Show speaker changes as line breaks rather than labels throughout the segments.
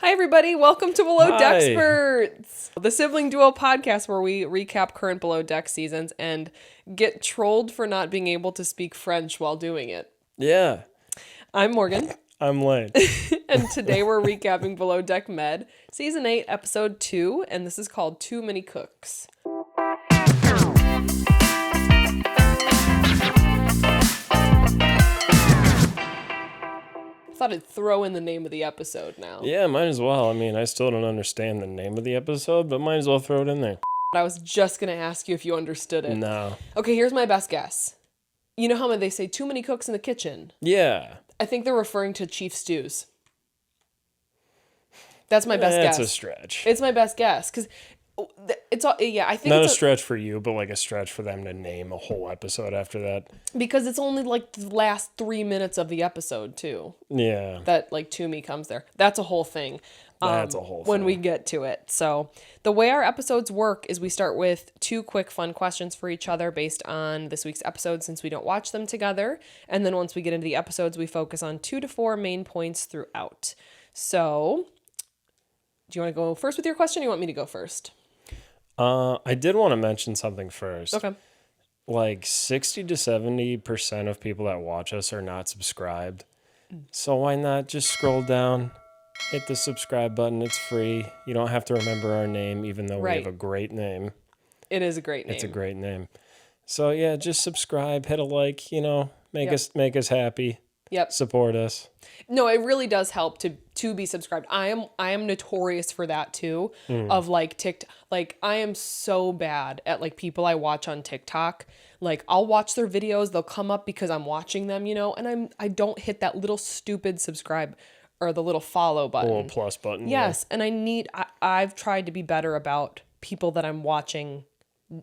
Hi, everybody. Welcome to Below
Hi.
Dexperts, the sibling duo podcast where we recap current Below Deck seasons and get trolled for not being able to speak French while doing it.
Yeah,
I'm Morgan,
I'm Lane.
and today we're recapping Below Deck Med, Season 8, Episode 2, and this is called Too Many Cooks. I thought I'd throw in the name of the episode now.
Yeah, might as well. I mean, I still don't understand the name of the episode, but might as well throw it in there.
I was just going to ask you if you understood it.
No.
Okay, here's my best guess. You know how they say too many cooks in the kitchen?
Yeah.
I think they're referring to Chief Stews. That's my best guess.
That's a stretch.
It's my best guess because it's all, yeah. I think
Not
it's
a stretch for you, but like a stretch for them to name a whole episode after that.
because it's only like the last 3 minutes of the episode too.
Yeah.
That like Tumi comes there. That's a whole thing.
That's a whole
When
thing.
we get to it. So the way our episodes work is we start with 2 quick fun questions for each other based on this week's episode since we don't watch them together. And then once we get into the episodes, we focus on 2 to 4 main points throughout. So do you want to go first with your question or you want me to go first?
I did want to mention something first.
Okay.
Like 60 to 70% of people that watch us are not subscribed. So why not just scroll down, hit the subscribe button. It's free. You don't have to remember our name, even though we
Right.
have a great name.
It is a great name.
It's a great name. So yeah, just subscribe, hit a like, make
Yep.
us happy.
Yep.
Support us.
No, it really does help to be subscribed. I am notorious for that too. Of like TikTok, like I am so bad at like people I watch on TikTok. Like I'll watch their videos, they'll come up because I'm watching them, and I don't hit that little stupid subscribe or the little follow button.
A little plus button.
Yes, and I've tried to be better about people that I'm watching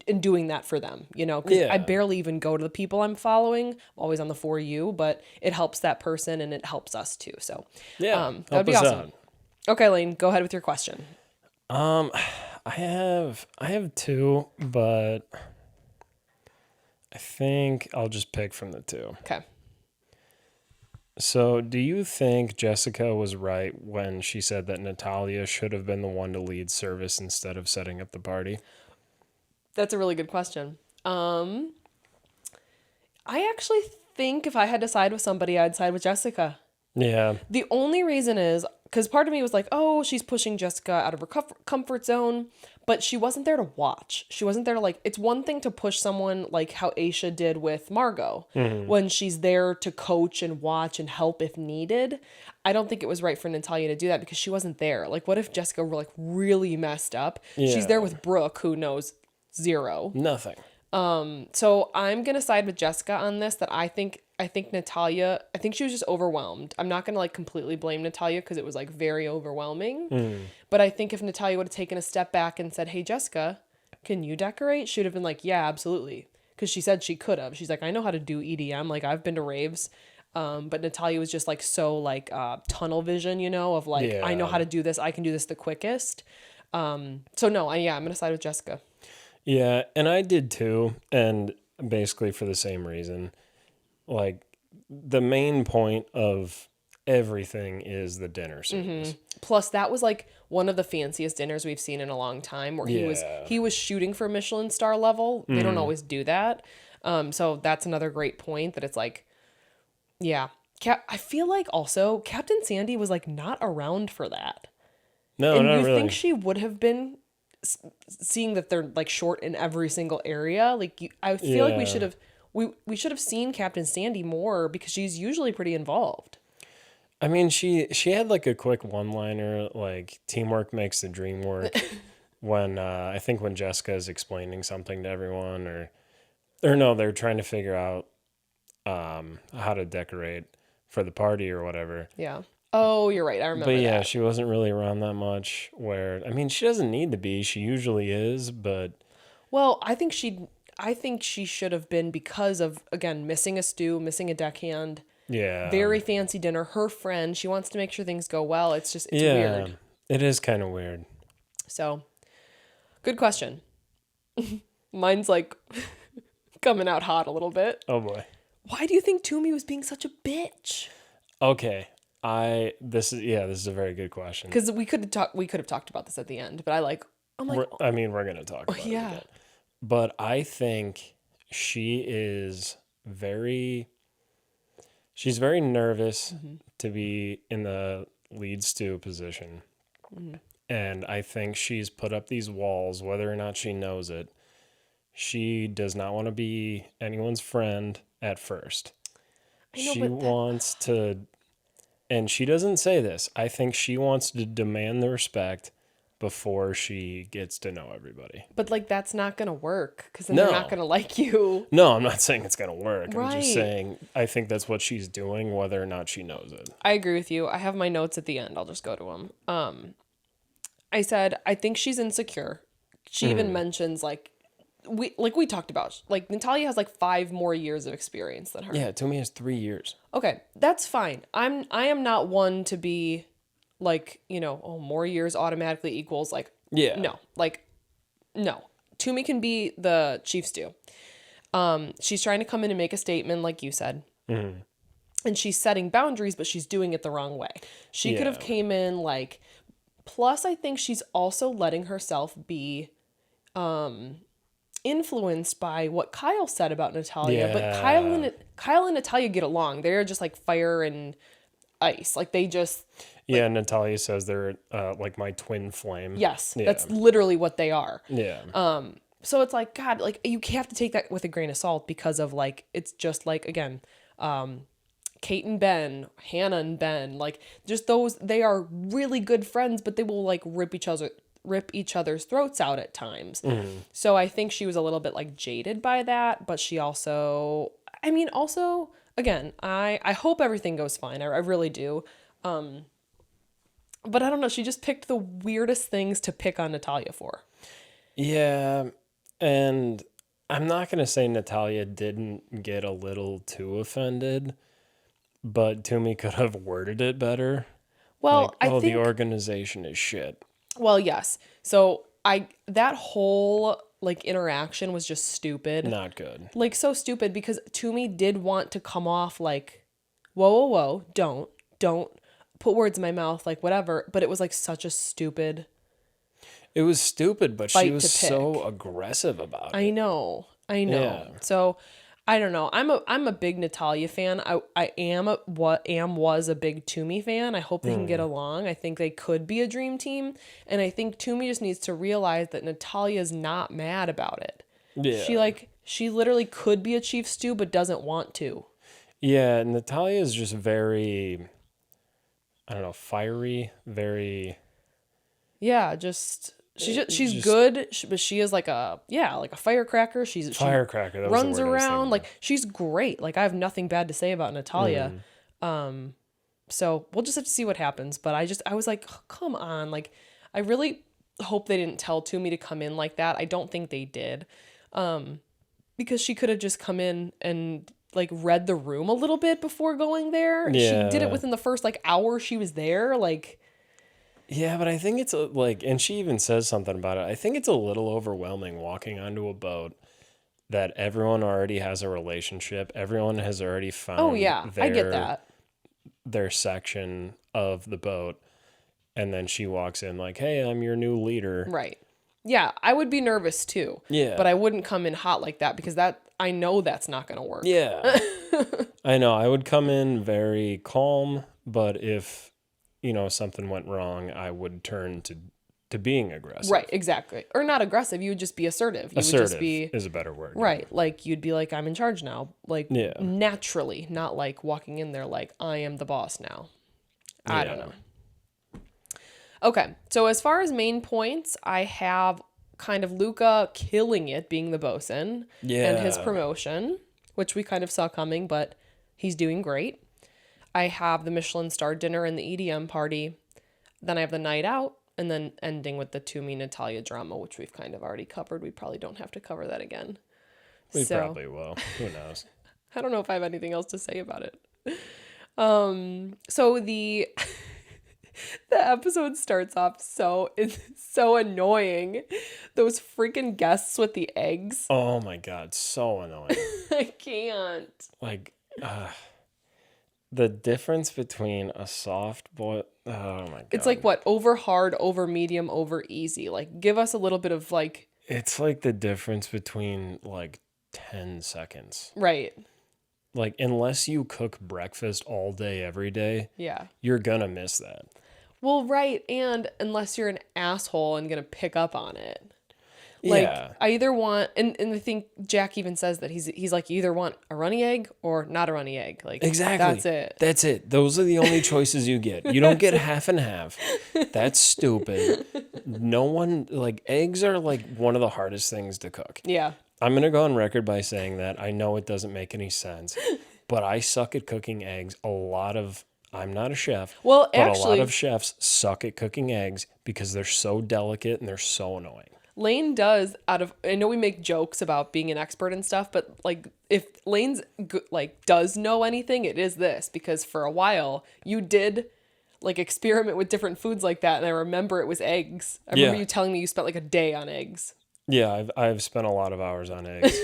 and doing that for them, because
Yeah.
I barely even go to the people I'm following. I'm always on the For You, but it helps that person and it helps us too. So
Yeah.
that would be
help us
awesome. Okay, Lane, go ahead with your question.
I have 2, but I think I'll just pick from the 2.
Okay.
So, do you think Jessica was right when she said that Natalya should have been the one to lead service instead of setting up the party?
That's a really good question. I actually think if I had to side with somebody, I'd side with Jessica.
Yeah.
The only reason is because part of me was like, oh, she's pushing Jessica out of her comfort zone, but she wasn't there to watch. She wasn't there to like, it's one thing to push someone like how Aisha did with Margot when she's there to coach and watch and help if needed. I don't think it was right for Natalya to do that because she wasn't there. Like, what if Jessica were like really messed up?
Yeah.
She's there with Brooke, who knows zero.
Nothing.
So I'm gonna side with Jessica on this. That I think Natalya. I think she was just overwhelmed. I'm not gonna like completely blame Natalya because it was like very overwhelming. But I think if Natalya would have taken a step back and said, "Hey, Jessica, can you decorate?" She would have been like, "Yeah, absolutely," because she said she could have. She's like, "I know how to do EDM. Like I've been to raves." But Natalya was just like so like tunnel vision, of like I know
Yeah.
how to do this. I can do this the quickest. So no, I'm gonna side with Jessica.
Yeah, and I did too, and basically for the same reason. Like, the main point of everything is the dinner service.
Plus, that was like one of the fanciest dinners we've seen in a long time, where
Yeah.
he was shooting for Michelin star level. They don't always do that, so that's another great point. That it's like, yeah, I feel like also Captain Sandy was like not around for that,
No,
and
not
you
really.
think she would have been, seeing that they're like short in every single area. Like I feel like we
Yeah.
should have we should have seen Captain Sandy more because she's usually pretty involved.
I mean, she had like a quick one-liner, like teamwork makes the dream work. When I think when Jessica is explaining something to everyone, or no, they're trying to figure out how to decorate for the party or whatever.
Yeah. Oh, you're right. I remember
But yeah,
that.
she wasn't really around that much. Where I mean, she doesn't need to be. She usually is, but
Well, I think she should have been because of, again, missing a stew, missing a deckhand,
yeah,
very fancy dinner, her friend. She wants to make sure things go well. It's
yeah,
weird.
it is kind of weird.
So, good question. Mine's like coming out hot a little bit.
Oh boy.
Why do you think Tumi was being such a bitch?
Okay. This is a very good question.
Because we could have talked about this at the end, but I'm like,
We're gonna talk about it
yeah.
again. But I think she's very nervous to be in the lead stew position. And I think she's put up these walls, whether or not she knows it. She does not want to be anyone's friend at first. She wants to, and she doesn't say this, I think she wants to demand the respect before she gets to know everybody.
But like that's not gonna work because then they're not gonna like you.
No, I'm not saying it's gonna work.
Right.
I'm just saying I think that's what she's doing, whether or not she knows it.
I agree with you. I have my notes at the end. I'll just go to them. I said I think she's insecure. She even mentions like we talked about, like Natalya has like 5 more years of experience than her.
Yeah, Tumi has 3 years.
Okay, that's fine. I am not one to be like, more years automatically equals like,
Yeah.
no, like, no. Tumi can be the chief stew. She's trying to come in and make a statement, like you said.
Mm-hmm.
And she's setting boundaries, but she's doing it the wrong way. She could have came in like, plus I think she's also letting herself be influenced by what Kyle said about Natalya.
Yeah.
But Kyle and Natalya get along. They're just like fire and ice. Like they just...
Yeah, Natalya says they're like my twin flame.
Yes,
yeah.
That's literally what they are.
Yeah.
So it's like, God, like you have to take that with a grain of salt because of like, it's just like, again, Kate and Ben, Hannah and Ben, like just those, they are really good friends, but they will like rip each other's throats out at times.
Mm-hmm.
So I think she was a little bit like jaded by that, but she also, again, I hope everything goes fine. I really do. But I don't know. She just picked the weirdest things to pick on Natalya for.
Yeah. And I'm not going to say Natalya didn't get a little too offended, but Tumi could have worded it better.
Well,
like,
I think...
the organization is shit.
Well, yes. So that whole like interaction was just stupid.
Not good.
Like so stupid because Tumi did want to come off like, whoa, don't put words in my mouth, like whatever. But it was like such a stupid...
It was stupid, but she was so aggressive about it.
I know.
Yeah.
So I don't know. I'm a big Natalya fan. I was a big Tumi fan. I hope they can get along. I think they could be a dream team, and I think Tumi just needs to realize that Natalya's not mad about it.
Yeah.
She literally could be a chief stew but doesn't want to.
Yeah, Natalya is just very, I don't know, fiery, very...
Yeah, she's good, but she is like a firecracker.
Firecracker. That
runs around like she's great. Like I have nothing bad to say about Natalya. So we'll just have to see what happens. But I was like, oh, come on. Like I really hope they didn't tell Tumi to come in like that. I don't think they did, because she could have just come in and like read the room a little bit before going there.
Yeah.
She did it within the first like hour she was there. Like.
Yeah, but I think it's and she even says something about it. I think it's a little overwhelming walking onto a boat that everyone already has a relationship. Everyone has already found
I get that.
Their section of the boat. And then she walks in like, hey, I'm your new leader.
Right. Yeah, I would be nervous too.
Yeah.
But I wouldn't come in hot like that because I know that's not going to work.
Yeah. I know. I would come in very calm, but if... something went wrong, I would turn to being aggressive.
Right, exactly. Or not aggressive, you would just be assertive. You
assertive
would just be,
is a better word.
Right, like you'd be like, I'm in charge now. Like, naturally, not like walking in there like, I am the boss now. I don't know. Okay, so as far as main points, I have kind of Luca killing it, being the bosun, and his promotion, which we kind of saw coming, but he's doing great. I have the Michelin star dinner and the EDM party. Then I have the night out, and then ending with the Tumi Natalya drama, which we've kind of already covered. We probably don't have to cover that again.
We probably will. Who knows?
I don't know if I have anything else to say about it. So the episode starts off it's so annoying. Those freaking guests with the eggs.
Oh my God, so annoying.
I can't.
Like, the difference between a soft boil. Oh my god!
It's like what? Over hard, over medium, over easy. Like, give us a little bit of like.
It's like the difference between like 10 seconds.
Right.
Like, unless you cook breakfast all day, every day,
Yeah.
you're gonna miss that.
Well, right, and unless you're an asshole and gonna pick up on it. Like,
Yeah.
I either want, and I think Jack even says that he's like, you either want a runny egg or not a runny egg. Like,
Exactly.
that's it.
That's it. Those are the only choices you get. You don't get half and half. That's stupid. No one, like, eggs are like one of the hardest things to cook.
Yeah.
I'm going to go on record by saying that. I know it doesn't make any sense, but I suck at cooking eggs. I'm not a chef,
Well,
but
actually,
a lot of chefs suck at cooking eggs because they're so delicate and they're so annoying.
Lane does I know we make jokes about being an expert and stuff, but like if Lane's like does know anything, it is this, because for a while you did like experiment with different foods like that. And I remember it was eggs. I remember you telling me you spent like a day on eggs.
Yeah. I've spent a lot of hours on eggs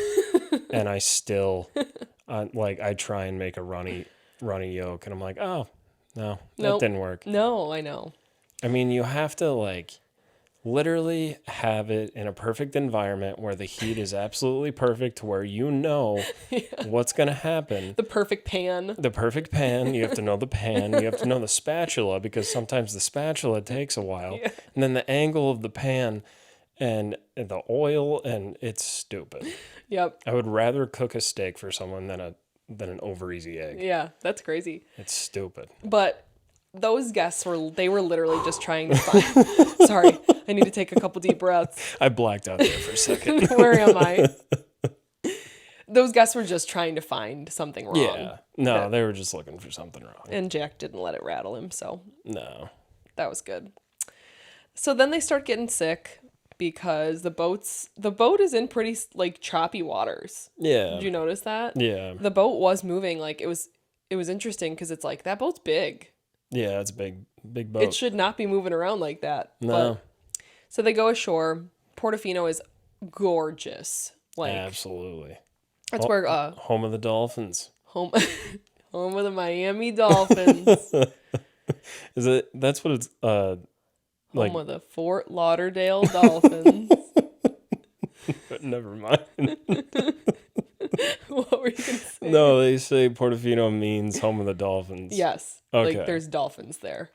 and I still, like I try and make a runny yolk and I'm like, oh no, that didn't work.
No, I know.
I mean, you have to like literally have it in a perfect environment where the heat is absolutely perfect to where you know what's going to happen.
The perfect pan.
The perfect pan. You have to know the pan. You have to know the spatula because sometimes the spatula takes a while.
Yeah.
And then the angle of the pan and the oil, and it's stupid.
Yep.
I would rather cook a steak for someone than an over easy egg.
Yeah, that's crazy.
It's stupid.
But those guests were literally just trying to find. Sorry, I need to take a couple deep breaths.
I blacked out there for a second.
Where am I? Those guests were just trying to find something wrong.
Yeah. No, they were just looking for something wrong.
And Jack didn't let it rattle him, so
No.
that was good. So then they start getting sick because the boat is in pretty like choppy waters.
Yeah.
Did you notice that?
Yeah.
The boat was moving. Like it was interesting because it's like that boat's big.
Yeah, it's a big boat.
It should not be moving around like that.
No.
So they go ashore. Portofino is gorgeous. Like
Absolutely.
that's where
home of the Dolphins.
home of the Miami Dolphins.
Is it? That's what it's like.
Home of the Fort Lauderdale Dolphins.
Never mind.
What were you gonna say?
No, they say Portofino means home of the Dolphins.
Yes.
Okay.
Like there's dolphins there.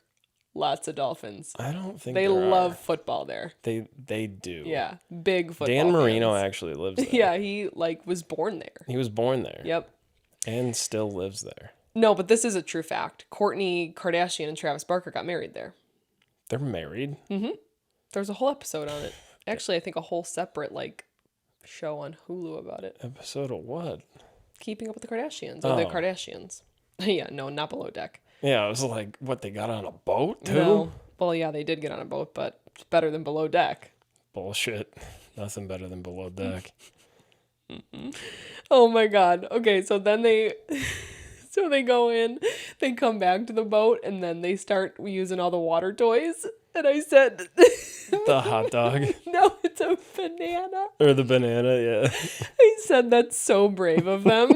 Lots of dolphins.
I don't think
They
there
love
are.
football there.
They do.
Yeah. Big football
Dan Marino
fans.
actually lives there.
Yeah, he like was born there.
He was born there.
Yep.
And still lives there.
No, but this is a true fact. Kourtney Kardashian and Travis Barker got married there.
They're married.
There's a whole episode on it. Actually, I think a whole separate like show on Hulu about it.
Episode of what?
Keeping Up with the Kardashians. Or the Kardashians. Yeah, no, not Below Deck.
Yeah, I was like, what, they got on a boat too?
No. Well, yeah, they did get on a boat, but it's better than Below Deck.
Bullshit. Nothing better than Below Deck.
Oh my god. Okay, so then they go in, they come back to the boat, and then they start using all the water toys. And I said
The hot dog.
no, it's a banana.
Or the banana, yeah.
I said that's so brave of them.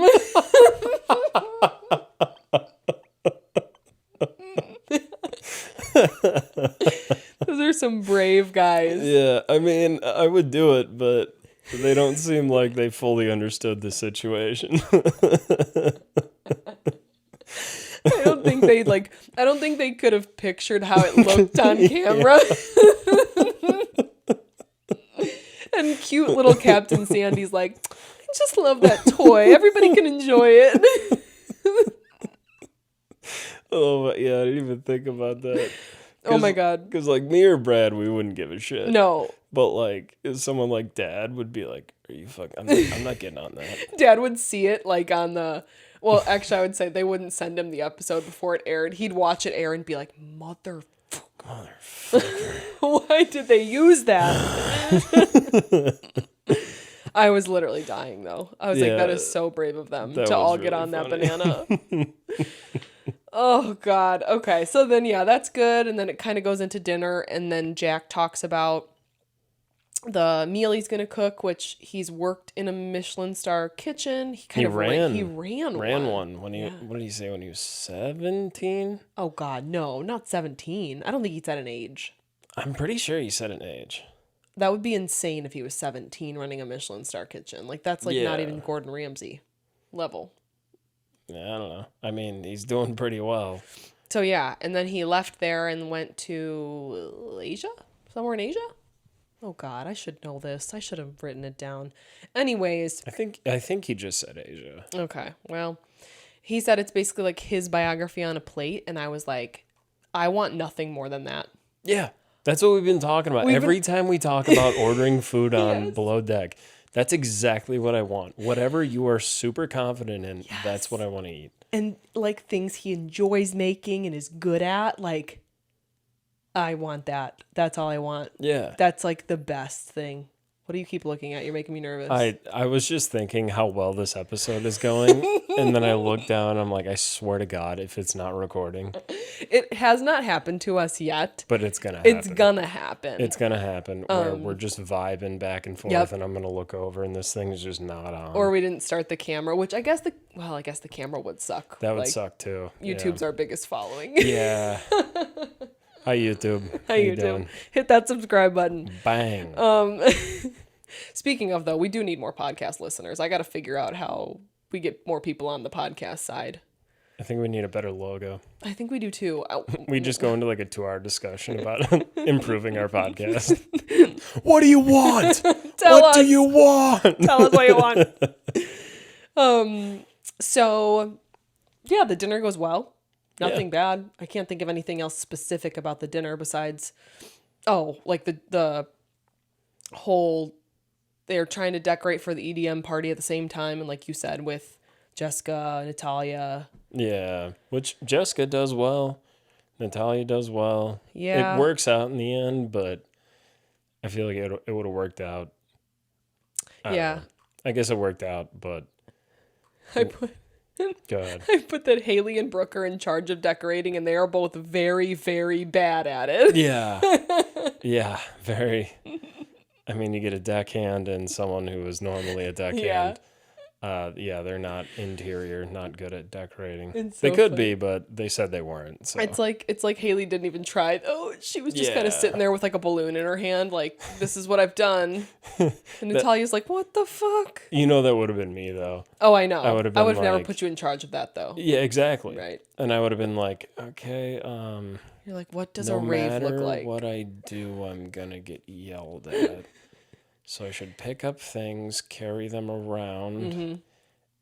Those are some brave guys.
Yeah, I mean, I would do it, but they don't seem like they fully understood the situation.
I don't think they could have pictured how it looked on camera. And cute little Captain Sandy's like, I just love that toy. Everybody can enjoy it.
Oh, yeah, I didn't even think about that.
Oh my god.
Because, like, me or Brad, we wouldn't give a shit.
No.
But, like, if someone like Dad would be like, are you fucking... I'm not getting on that.
Dad would see it like on the... Well, actually, I would say they wouldn't send him the episode before it aired. He'd watch it air and be like, Motherfucker. Why did they use that? I was literally dying, though. I was like, that is so brave of them to all get on that banana. Oh, God. Okay. So then, yeah, that's good. And then it kind of goes into dinner. And then Jack talks about the meal he's gonna cook, which he's worked in a Michelin star kitchen. He ran
one when he, what did he say, when he was 17?
Oh God, no, not 17. I don't think he said an age.
I'm pretty sure he said an age.
That would be insane if he was 17 running a Michelin star kitchen. Like that's like not even Gordon Ramsay level.
Yeah, I don't know. I mean, he's doing pretty well.
So yeah, and then he left there and went to Asia? Somewhere in Asia? Oh God, I should know this. I should have written it down. Anyways.
I think he just said Asia.
Okay. Well, he said it's basically like his biography on a plate, and I was like, I want nothing more than that.
Yeah. That's what we've been talking about. Every time we talk about ordering food on Below Deck, that's exactly what I want. Whatever you are super confident in, that's what I want to eat. And
like things he enjoys making and is good at, like I want that. That's all I want.
Yeah.
That's like the best thing. What do you keep looking at? You're making me nervous.
I was just thinking how well this episode is going. And then I looked down. I'm like, I swear to God, if it's not recording.
It has not happened to us yet.
But it's going to happen.
It's going to happen.
It's going to happen. Where we're just vibing back and forth. And I'm going to look over and this thing is just not on.
Or we didn't start the camera, which I guess the camera would suck.
That would suck too.
YouTube's our biggest following.
Yeah. Hi, YouTube.
How you doing? Hit that subscribe button.
Bang.
Speaking of, though, we do need more podcast listeners. I got to figure out how we get more people on the podcast side.
I think we need a better logo.
I think we do too.
We just go into like a 2-hour discussion about improving our podcast. What do you want? What do you want?
Tell us what you want. So, yeah, the dinner goes well. Nothing bad. I can't think of anything else specific about the dinner besides, like the whole, they're trying to decorate for the EDM party at the same time. And like you said, with Jessica, Natalya.
Yeah, which Jessica does well. Natalya does well.
Yeah.
It works out in the end, but I feel like it would have worked out. I guess it worked out, but... Go ahead.
I put that Haley and Brooke are in charge of decorating, and they are both very, very bad at it.
Yeah. Yeah, very. I mean, you get a deckhand and someone who is normally a deckhand. They're not interior, not good at decorating. They could be, but they said they weren't. So.
It's like Haley didn't even try. Oh, she was just kind of sitting there with like a balloon in her hand, like, this is what I've done. And Natalya's like, what the fuck?
You know that would have been me, though.
Oh, I know. I would have
like,
never put you in charge of that, though.
Yeah, exactly.
Right.
And I would have been like, okay,
you're like, what does a rave look like?
What I do, I'm gonna get yelled at. So I should pick up things, carry them around,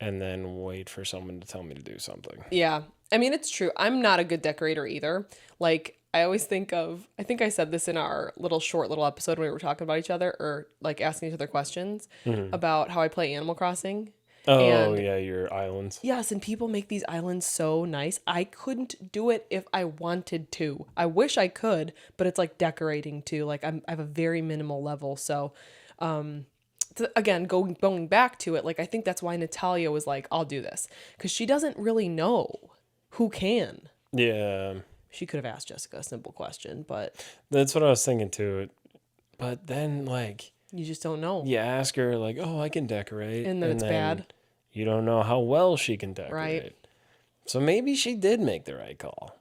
and then wait for someone to tell me to do something.
Yeah. I mean, it's true. I'm not a good decorator either. Like, I always think I said this in our short episode when we were talking about each other or like asking each other questions about how I play Animal Crossing.
Oh, yeah, your islands.
Yes, and people make these islands so nice. I couldn't do it if I wanted to. I wish I could, but it's like decorating too. Like I have a very minimal level. So, again, going back to it, like I think that's why Natalya was like, I'll do this. Because she doesn't really know who can.
Yeah.
She could have asked Jessica a simple question, but...
That's what I was thinking too. But then, like...
You just don't know.
You ask her, like, oh, I can decorate.
And then it's bad.
You don't know how well she can decorate.
Right.
So maybe she did make the right call.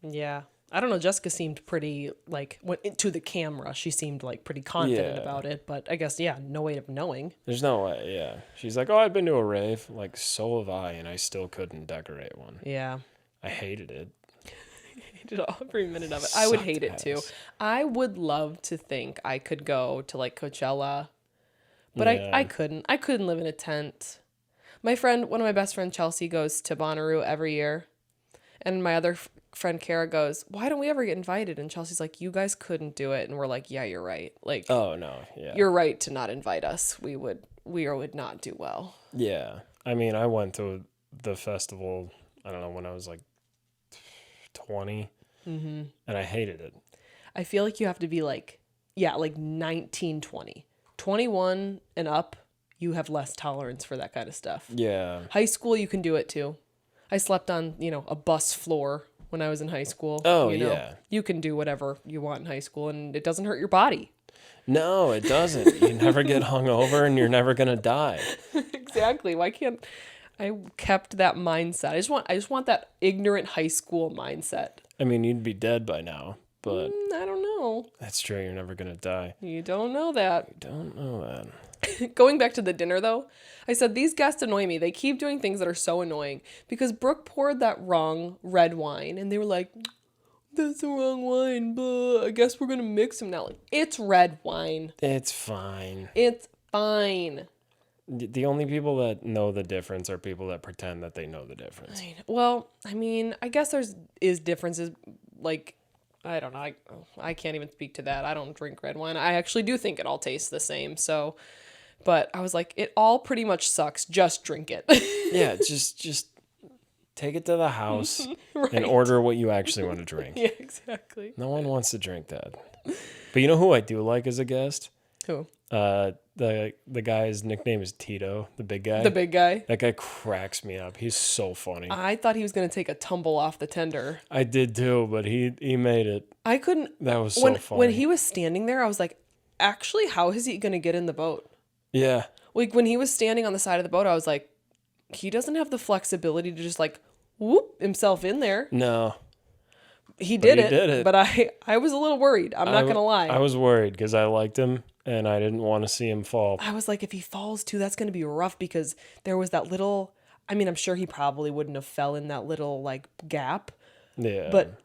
Yeah. I don't know. Jessica seemed pretty, like, to the camera, she seemed, like, pretty confident about it. But I guess, no way of knowing.
There's no way, yeah. She's like, oh, I've been to a rave. Like, so have I, and I still couldn't decorate one.
Yeah.
I hated it.
Every minute of it. I would hate it too. I would love to think I could go to like Coachella, but I couldn't. I couldn't live in a tent. One of my best friends, Chelsea, goes to Bonnaroo every year, and my other friend Kara goes, "Why don't we ever get invited?" And Chelsea's like, "You guys couldn't do it," and we're like, "Yeah, you're right. Like,
oh no, yeah,
you're right to not invite us. We would not do well."
Yeah, I mean, I went to the festival. I don't know when I was like 20. And I hated it.
I feel like you have to be like 19, 20. 21 and up, you have less tolerance for that kind of stuff.
Yeah.
High school, you can do it too. I slept on, a bus floor when I was in high school.
Oh, yeah.
You can do whatever you want in high school and it doesn't hurt your body.
No, it doesn't. You never get hungover and you're never going to die.
Exactly. Why can't I kept that mindset? I just want that ignorant high school mindset.
I mean, you'd be dead by now, but
I don't know.
that's true. You're never going to die.
You don't know that.
Don't know that.
Going back to the dinner though, I said these guests annoy me. They keep doing things that are so annoying because Brooke poured that wrong red wine and they were like, that's the wrong wine, but I guess we're going to mix them now. Like, it's red wine.
It's fine.
It's fine.
The only people that know the difference are people that pretend that they know the difference.
Well, I mean, I guess is differences, like, I don't know. I can't even speak to that. I don't drink red wine. I actually do think it all tastes the same. So, but I was like, it all pretty much sucks. Just drink it.
Yeah, just take it to the house
Right.
and order what you actually want to drink.
Yeah, exactly.
No one wants to drink that. But you know who I do like as a guest?
Who?
The guy's nickname is Tito, the big guy.
The big guy.
That guy cracks me up. He's so funny.
I thought he was going to take a tumble off the tender.
I did too, but he made it.
I couldn't.
That was so funny.
When he was standing there, I was like, actually, how is he going to get in the boat?
Yeah.
Like, when he was standing on the side of the boat, I was like, he doesn't have the flexibility to just, like, whoop himself in there.
No.
He did
he did it.
But I was a little worried. I'm not going to lie.
I was worried because I liked him and I didn't want to see him fall.
I was like, if he falls too, that's going to be rough because there was that little, I mean, I'm sure he probably wouldn't have fell in that little, like, gap.
Yeah.
But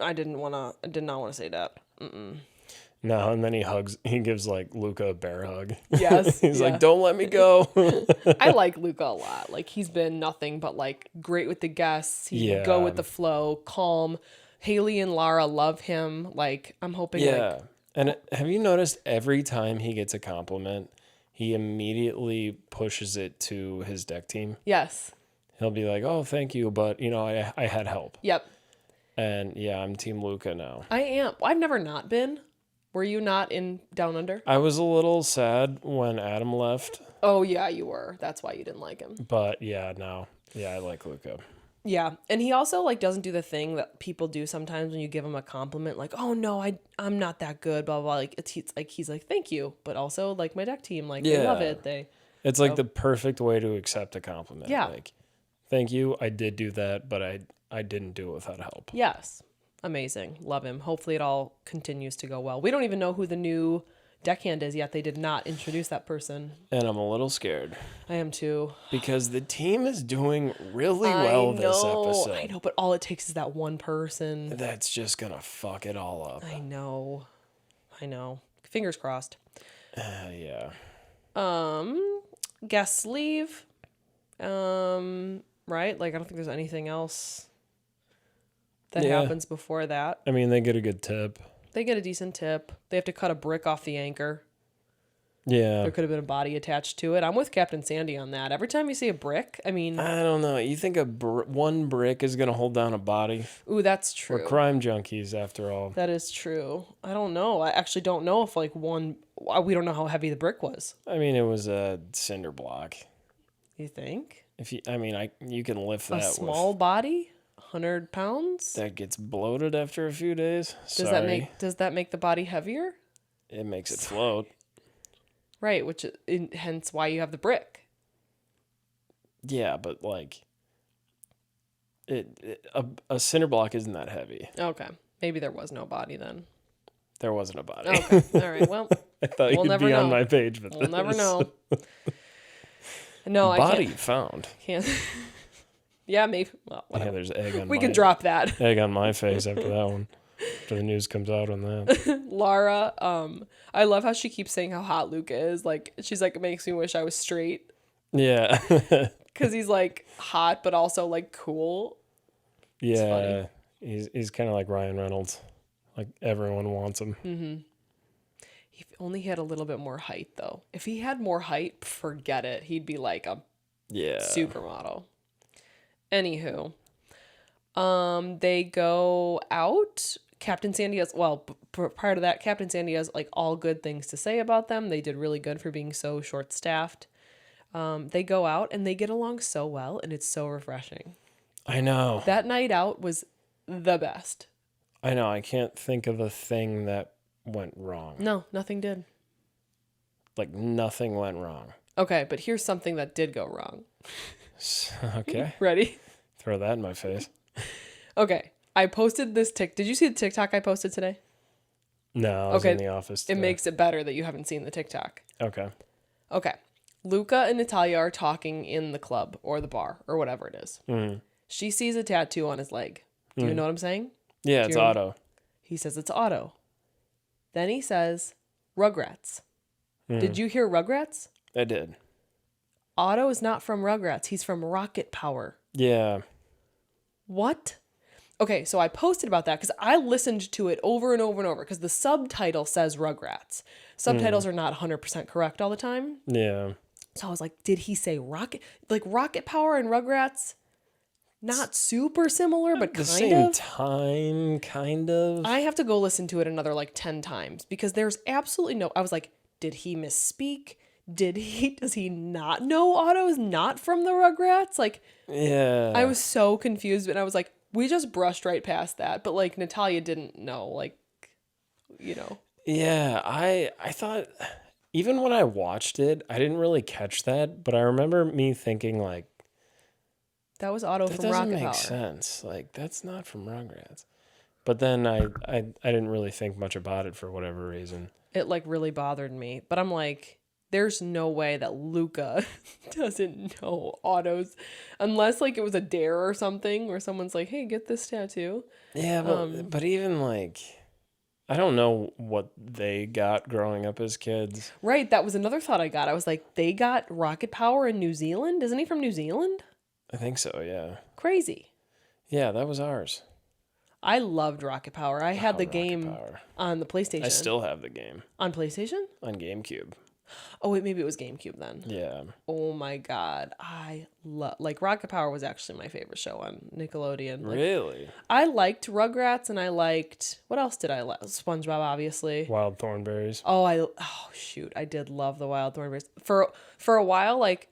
I did not want to say that. Mm-mm.
No, and then he gives like Luca a bear hug.
Yes.
He's like, don't let me go.
I like Luca a lot. Like, he's been nothing but, like, great with the guests. He can go with the flow, calm. Haley and Lara love him. Like, I'm hoping.
Yeah.
Like,
And have you noticed every time he gets a compliment, he immediately pushes it to his deck team?
yes.
He'll be like, oh, thank you, but, I had help.
Yep.
And, yeah, I'm Team Luca now.
I am. I've never not been. Were you not in Down Under?
I was a little sad when Adam left.
Oh, yeah, you were. That's why you didn't like him.
But, yeah, no. Yeah, I like Luca.
Yeah. And he also, like, doesn't do the thing that people do sometimes when you give him a compliment. Like, oh, no, I'm not that good, blah, blah, blah. Like, he's like, thank you. But also, like, my deck team, like, they love it.
It's like the perfect way to accept a compliment.
Yeah.
Like, thank you. I did do that, but I didn't do it without help.
Yes. Amazing. Love him. Hopefully it all continues to go well. We don't even know who the new deckhand is yet. They did not introduce that person.
And I'm a little scared.
I am too.
Because the team is doing really well this episode.
I know, but all it takes is that one person.
That's just going to fuck it all up.
I know. Fingers crossed.
Yeah.
Guests leave. Right? Like, I don't think there's anything else that happens before that.
I mean, they get a good tip.
They get a decent tip. They have to cut a brick off the anchor.
Yeah.
There could have been a body attached to it. I'm with Captain Sandy on that. Every time you see a brick, I mean...
I don't know. You think one brick is going to hold down a body?
Ooh, that's true.
We're crime junkies, after all.
That is true. I don't know. I actually don't know if, like, we don't know how heavy the brick was.
I mean, it was a cinder block.
You think?
You can lift that
a small body? 100 pounds?
That gets bloated after a few days.
Does that make the body heavier?
It makes it float.
Right, hence why you have the brick.
Yeah, but like a cinder block isn't that heavy.
Okay. Maybe there was no body then.
There wasn't a body.
Okay. All right. Well,
I thought you'd be on my page with this.
We'll never know. No, I
body
can't.
found.
Can't. Yeah, maybe. Well, whatever.
Yeah, there's egg on
we can drop that.
Egg on my face after that one. After the news comes out on that.
Lara, I love how she keeps saying how hot Luca is. Like, she's like, it makes me wish I was straight.
Yeah.
Because he's like hot, but also like cool.
Yeah. He's kind of like Ryan Reynolds. Like everyone wants him.
Mm-hmm. If only he had a little bit more height, though. If he had more height, forget it. He'd be like a supermodel. Anywho, they go out. Captain Sandy has, prior to that, Captain Sandy has like all good things to say about them. They did really good for being so short-staffed. They go out and they get along so well, and it's so refreshing.
I know.
That night out was the best.
I know. I can't think of a thing that went wrong.
No, nothing did.
Like, nothing went wrong.
Okay, but here's something that did go wrong.
Okay.
Ready?
Throw that in my face.
Okay. I posted this Did you see the TikTok I posted today?
No, I was in the office today.
It makes it better that you haven't seen the TikTok.
Okay.
Okay. Luca and Natalya are talking in the club or the bar or whatever it is.
Mm.
She sees a tattoo on his leg. Do you know what I'm saying?
Yeah, it's Otto.
He says it's Otto. Then he says Rugrats. Did you hear Rugrats?
I did.
Otto is not from Rugrats. He's from Rocket Power.
Yeah.
What? Okay, so I posted about that because I listened to it over and over and over because the subtitle says Rugrats. Subtitles are not 100% correct all the time.
Yeah.
So I was like, did he say Rocket? Like Rocket Power and Rugrats? Not super similar, but
The
kind
same
of.
time, kind of.
I have to go listen to it another like 10 times because there's absolutely no. I was like, did he misspeak? Does he not know Otto is not from the Rugrats? Like,
Yeah.
I was so confused, and I was like, we just brushed right past that. But like Natalya didn't know, like, you know.
Yeah, I thought, even when I watched it, I didn't really catch that, but I remember me thinking, like,
That was Otto
that
from
doesn't
Rocket
make
Power.
sense. Like, that's not from Rugrats. But then I didn't really think much about it for whatever reason.
It like really bothered me. But I'm like, there's no way that Luca doesn't know Otto's, unless like it was a dare or something where someone's like, hey, get this tattoo.
Yeah, but even like, I don't know what they got growing up as kids.
Right, that was another thought I got. I was like, they got Rocket Power in New Zealand? Isn't he from New Zealand?
I think so, yeah.
Crazy.
Yeah, that was ours.
I loved Rocket Power. I had the
Rocket
game
Power.
on the PlayStation.
I still have the game
On PlayStation?
on GameCube.
Oh, wait, maybe it was GameCube then.
Yeah.
Oh my God. I love, like, Rocket Power was actually my favorite show on Nickelodeon. Like,
Really?
I liked Rugrats and I liked, what else did I like? SpongeBob, obviously.
Wild Thornberries.
Oh, shoot. I did love the Wild Thornberries. For a while, like,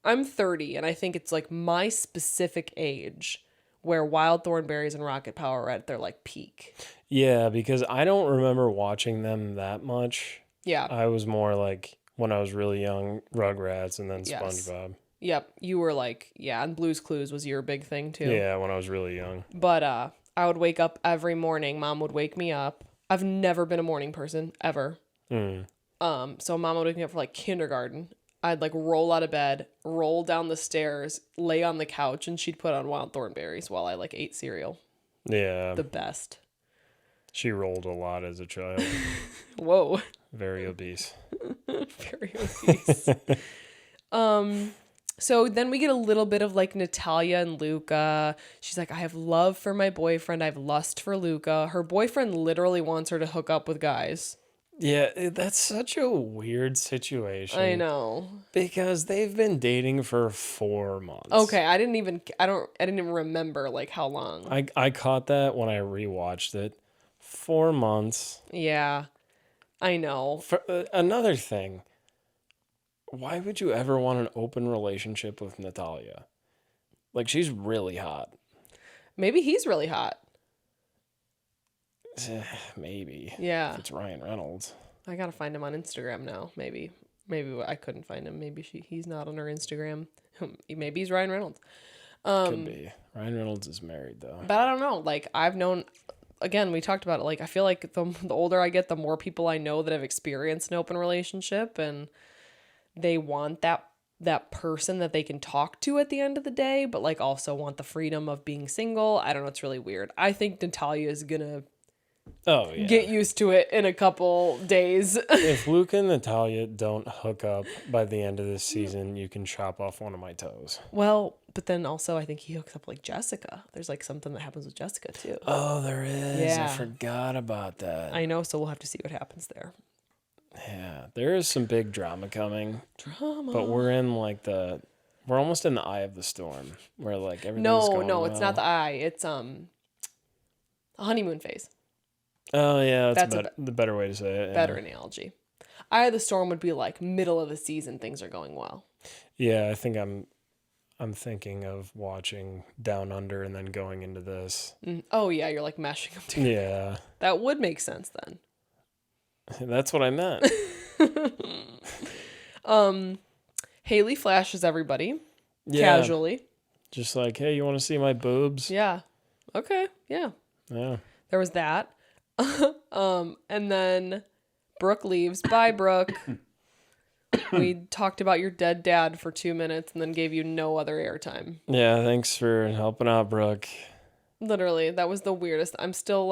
I'm 30 and I think it's like my specific age where Wild Thornberries and Rocket Power are at their like peak.
Yeah, because I don't remember watching them that much.
Yeah.
I was more like, when I was really young, Rugrats and then
Yes.
SpongeBob.
Yep. You were like, yeah, and Blue's Clues was your big thing too.
Yeah, when I was really young.
But I would wake up every morning. Mom would wake me up. I've never been a morning person ever. So mom would wake me up for like kindergarten. I'd like roll out of bed, roll down the stairs, lay on the couch, and she'd put on Wild Thornberries while I like ate cereal.
Yeah.
The best.
She rolled a lot as a child.
Whoa.
Very obese.
Very obese. So then we get a little bit of like Natalya and Luca. She's like, I have love for my boyfriend. I have lust for Luca. Her boyfriend literally wants her to hook up with guys.
Yeah, that's such a weird situation.
I know.
Because they've been dating for 4 months.
Okay, I didn't even remember like how long.
I caught that when I rewatched it. 4 months.
Yeah. I know.
Another thing. Why would you ever want an open relationship with Natalya? Like, she's really hot.
Maybe he's really hot.
Maybe.
Yeah.
If it's Ryan Reynolds.
I gotta find him on Instagram now. Maybe I couldn't find him. Maybe he's not on her Instagram. Maybe he's Ryan Reynolds.
Could be. Ryan Reynolds is married, though.
But I don't know. Like, I've known, again, we talked about it. Like, I feel like the older I get, the more people I know that have experienced an open relationship, and they want that person that they can talk to at the end of the day, but like also want the freedom of being single. I don't know. It's really weird. I think Natalya is gonna get used to it in a couple days.
If Luke and Natalya don't hook up by the end of this season, you can chop off one of my toes.
Well, but then also I think he hooks up like Jessica. There's like something that happens with Jessica too.
Oh, there is.
Yeah.
I forgot about that.
I know, so we'll have to see what happens there.
Yeah, there is some big drama coming.
Drama.
But we're almost in the eye of the storm where like everything's going
No,
well.
it's not the eye. It's a honeymoon phase.
Oh yeah, that's
That's
the better way to say it. Yeah.
Better analogy. Eye of the storm would be like middle of the season, things are going well.
Yeah, I think I'm thinking of watching Down Under and then going into this.
Oh yeah, you're like mashing them together.
Yeah.
That would make sense then.
That's what I meant.
Haley flashes everybody
Yeah.
casually.
Just like, hey, you want to see my boobs?
Yeah. Okay. Yeah.
Yeah.
There was that. And then Brooke leaves. Bye, Brooke. We talked about your dead dad for 2 minutes and then gave you no other airtime.
Yeah, thanks for helping out, Brooke.
Literally, that was the weirdest. I still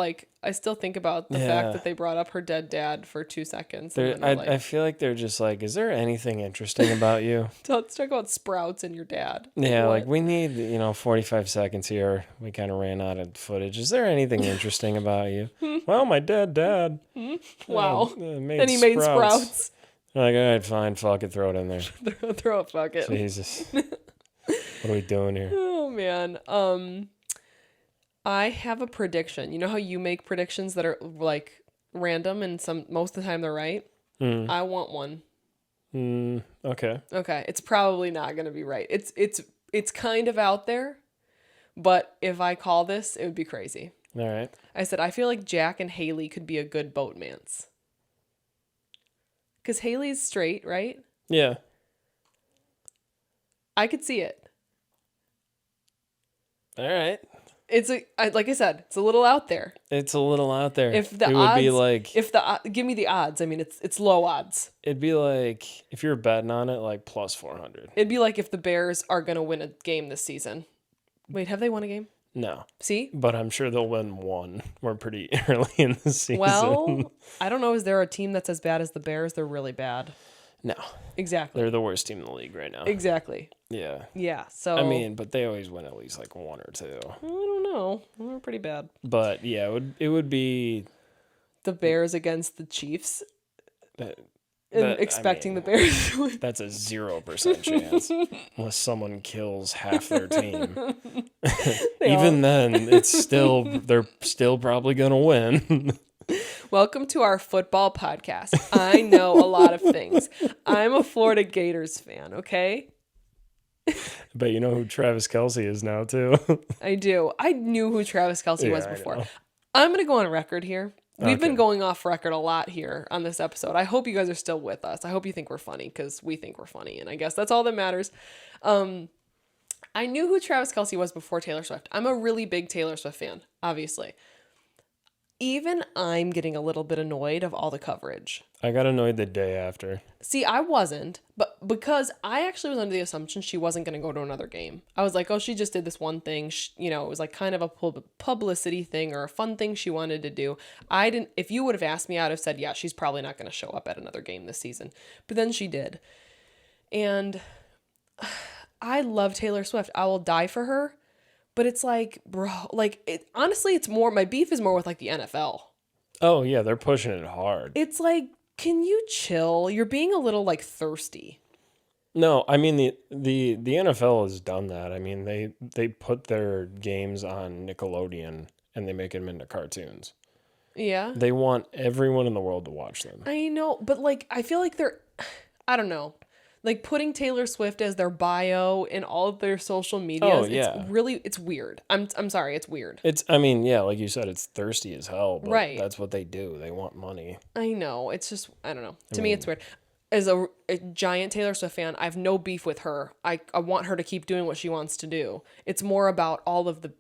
think about the fact that they brought up her dead dad for 2 seconds. And then
I feel like they're just like, is there anything interesting about you?
let's talk about Sprouts and your dad.
Yeah,
What?
like we need, 45 seconds here. We kind of ran out of footage. Is there anything interesting about you? Well, my dead dad.
Wow.
Made
And he made Sprouts.
Like, all right, fine, fuck it, throw it in there.
Throw it, fuck it.
Jesus. What are we doing here?
Oh, man. I have a prediction. You know how you make predictions that are like random and most of the time they're right? I want one.
Okay.
Okay. It's probably not going to be right. It's kind of out there, but if I call this, it would be crazy.
All right.
I said, I feel like Jack and Haley could be a good boatmans. Because Haley's straight, right?
Yeah.
I could see it.
All right.
Like I said, it's a little out there.
It's a little out there.
If the
it
odds,
would be like,
give me the odds. I mean, it's low odds.
it'd be like if you're betting on it, like plus 400.
It'd be like if the Bears are gonna win a game this season. Wait, have they won a game?
No.
See?
But I'm sure they'll win one. We're pretty early in the season.
Well, I don't know. Is there a team that's as bad as the Bears? They're really bad.
No.
Exactly.
They're the worst team in the league right now.
Exactly.
Yeah.
Yeah. So
I mean, but they always win at least like one or two.
I don't know. We're pretty bad.
But yeah, it would be
The Bears against the Chiefs.
that,
Expecting the Bears to win.
That's a 0% chance unless someone kills half their team. Even then, they're still probably gonna win.
Welcome to our football podcast. I know a lot of things. I'm a Florida Gators fan, okay?
But you know who Travis Kelce is now too.
I do. I knew who Travis Kelce was
I
before.
know.
I'm going to go on record here. We've been
Okay.
going off record a lot here on this episode. I hope you guys are still with us. I hope you think we're funny because we think we're funny. And I guess that's all that matters. I knew who Travis Kelce was before Taylor Swift. I'm a really big Taylor Swift fan, obviously. Even I'm getting a little bit annoyed of all the coverage.
I got annoyed the day after.
See, I wasn't, but because I actually was under the assumption she wasn't going to go to another game. I was like, oh, she just did this one thing. It was like kind of a publicity thing or a fun thing she wanted to do. If you would have asked me, I'd have said, yeah, she's probably not going to show up at another game this season. But then she did. And I love Taylor Swift. I will die for her. But it's like, bro, honestly, it's more, my beef is more with like the NFL.
Oh yeah, they're pushing it hard.
It's like, can you chill? You're being a little like thirsty.
No, I mean the NFL has done that. I mean they put their games on Nickelodeon and they make them into cartoons.
Yeah.
They want everyone in the world to watch them.
I know, but like, I feel like I don't know. Like putting Taylor Swift as their bio in all of their social medias.
Oh, yeah.
It's weird. I'm sorry, it's weird.
Yeah, like you said, it's thirsty as hell, but
Right.
that's what they do. They want money.
I know. It's just, I don't know. To me, it's weird. As a giant Taylor Swift fan, I have no beef with her. I want her to keep doing what she wants to do. It's more about all of the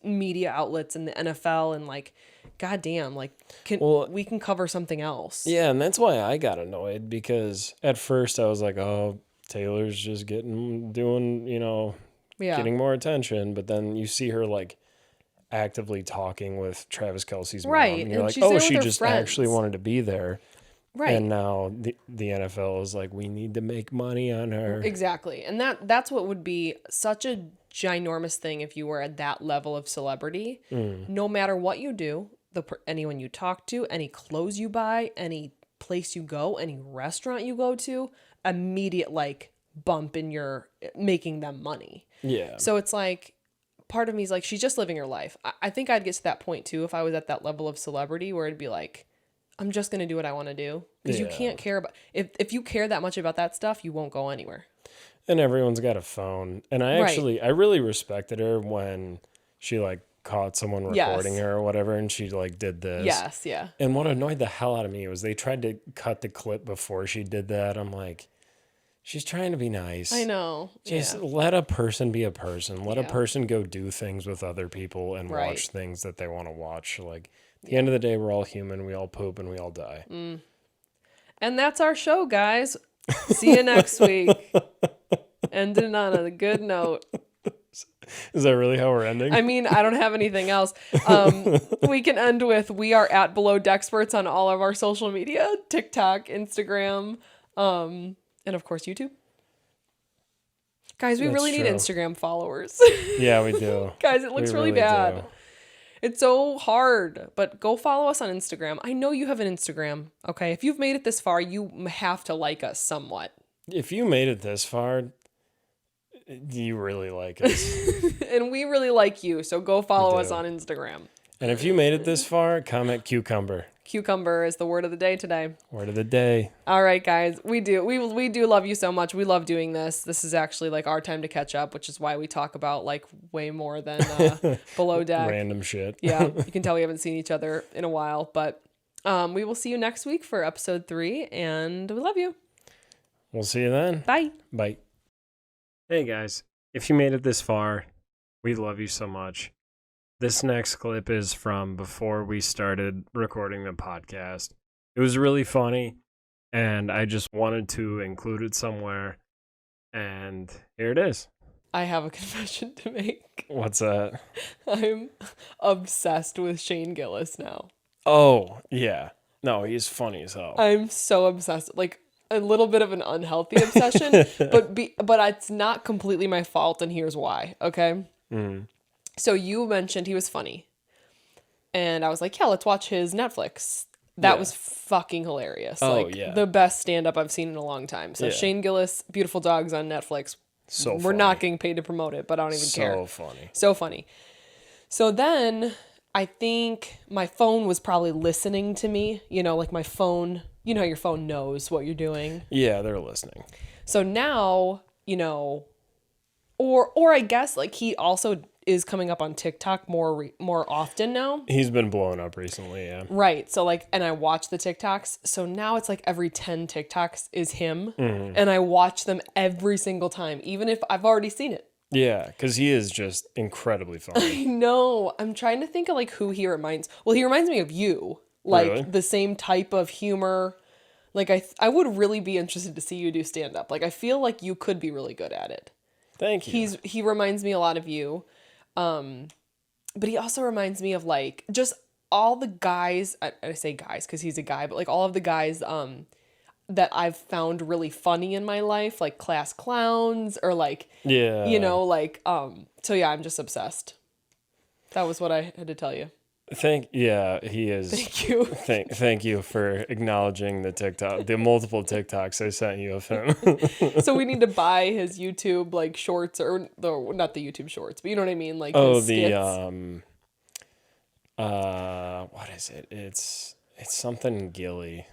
media outlets and the NFL and like, goddamn, like, we can cover something else.
Yeah, and that's why I got annoyed because at first I was like, oh, Taylor's just getting more attention. But then you see her like actively talking with Travis Kelce's mom.
Right,
And you're
and
like,
she's there
oh,
with
she
her
just
friends.
actually wanted to be there.
Right.
And now the NFL is like, we need to make money on her.
Exactly. And that's what would be such a ginormous thing if you were at that level of celebrity. No matter what you do, anyone you talk to, any clothes you buy, any place you go, any restaurant you go to, immediate like bump in your making them money.
Yeah.
So it's like, part of me is like, she's just living her life. I think I'd get to that point too if I was at that level of celebrity where it'd be like, I'm just going to do what I want to do. Because you can't care about, if you care that much about that stuff, you won't go anywhere.
And everyone's got a phone. And I really respected her when she like caught someone recording her or whatever, and she like did this.
Yes, yeah.
And what annoyed the hell out of me was they tried to cut the clip before she did that. I'm like, she's trying to be nice.
I know.
Just let a person be a person. Let a
Yeah.
person go do things with other people and
Right.
watch things that they want to watch. Like, at the end of the day, we're all human. We all poop and we all die.
And that's our show, guys. See you next week. Ending on a good note.
Is that really how we're ending?
I mean, I don't have anything else. We can end with, we are at Below Dexperts on all of our social media, TikTok, Instagram, and of course YouTube. Guys, we really need Instagram followers.
Yeah, we do.
Guys, it looks really bad. Do. It's so hard, but go follow us on Instagram. I know you have an Instagram, okay? If you've made it this far, you have to like us somewhat.
If you made it this far, you really like us.
And we really like you, so go follow us on Instagram.
And if you made it this far, comment cucumber.
Cucumber is the word of the day today.
Word of the day.
All right, guys. We do love you so much. We love doing this. This is actually like our time to catch up, which is why we talk about like way more than Below Deck.
Random shit.
Yeah, you can tell we haven't seen each other in a while, but we will see you next week for episode 3, and we love you.
We'll see you then.
Bye.
Bye. Hey guys, if you made it this far, we love you so much. This next clip is from before we started recording the podcast. It was really funny, and I just wanted to include it somewhere, and here it is.
I have a confession to make.
What's that?
I'm obsessed with Shane Gillis now.
Oh, yeah. No, he's funny as hell.
I'm so obsessed. Like, a little bit of an unhealthy obsession, but it's not completely my fault, and here's why, okay? So you mentioned he was funny, and I was like, yeah, let's watch his Netflix. That was fucking hilarious.
Oh,
like, the best stand-up I've seen in a long time. So Shane Gillis, Beautiful Dogs on Netflix.
So
We're not getting paid to promote it, but I don't even care.
So funny.
So funny. So then I think my phone was probably listening to me, like my phone, how your phone knows what you're doing.
Yeah, they're listening.
So now, or I guess like he also is coming up on TikTok more often now.
He's been blowing up recently, yeah.
Right. So like, and I watch the TikToks. So now it's like every 10 TikToks is him. And I watch them every single time, even if I've already seen it.
Yeah, because he is just incredibly funny.
I know. I'm trying to think of like who he reminds. Well, he reminds me of you. Like
really?
The same type of humor. Like I would really be interested to see you do stand up. Like I feel like you could be really good at it.
Thank you.
He reminds me a lot of you. But he also reminds me of like just all the guys, I say guys because he's a guy, but like all of the guys that I've found really funny in my life, like class clowns or like, so yeah, I'm just obsessed. That was what I had to tell you.
He is.
Thank you.
Thank you for acknowledging the multiple TikToks I sent you of him.
So we need to buy his YouTube like shorts not the YouTube shorts, but you know what I mean, like his skits.
What is it? It's something Gilly.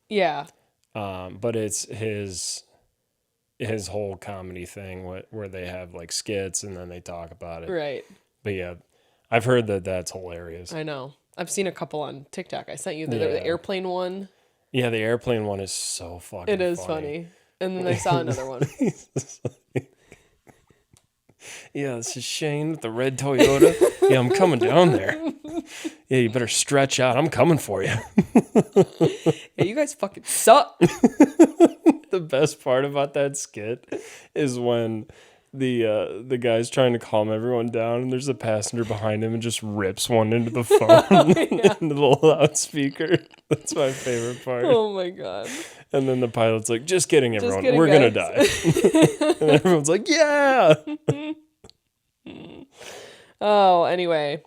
Yeah.
But it's his whole comedy thing where they have like skits and then they talk about it.
Right.
But yeah. I've heard that's hilarious.
I know. I've seen a couple on TikTok. I sent you the airplane one.
Yeah, the airplane one is so fucking funny.
It is funny. And then I saw another one.
Yeah, this is Shane with the red Toyota. Yeah, I'm coming down there. Yeah, you better stretch out. I'm coming for you.
Yeah, you guys fucking suck.
The best part about that skit is when the guy's trying to calm everyone down and there's a passenger behind him and just rips one into the phone into the loudspeaker. That's my favorite part.
Oh my god.
And then the pilot's like, just kidding everyone, we're gonna die. And everyone's like, yeah.
Oh, anyway,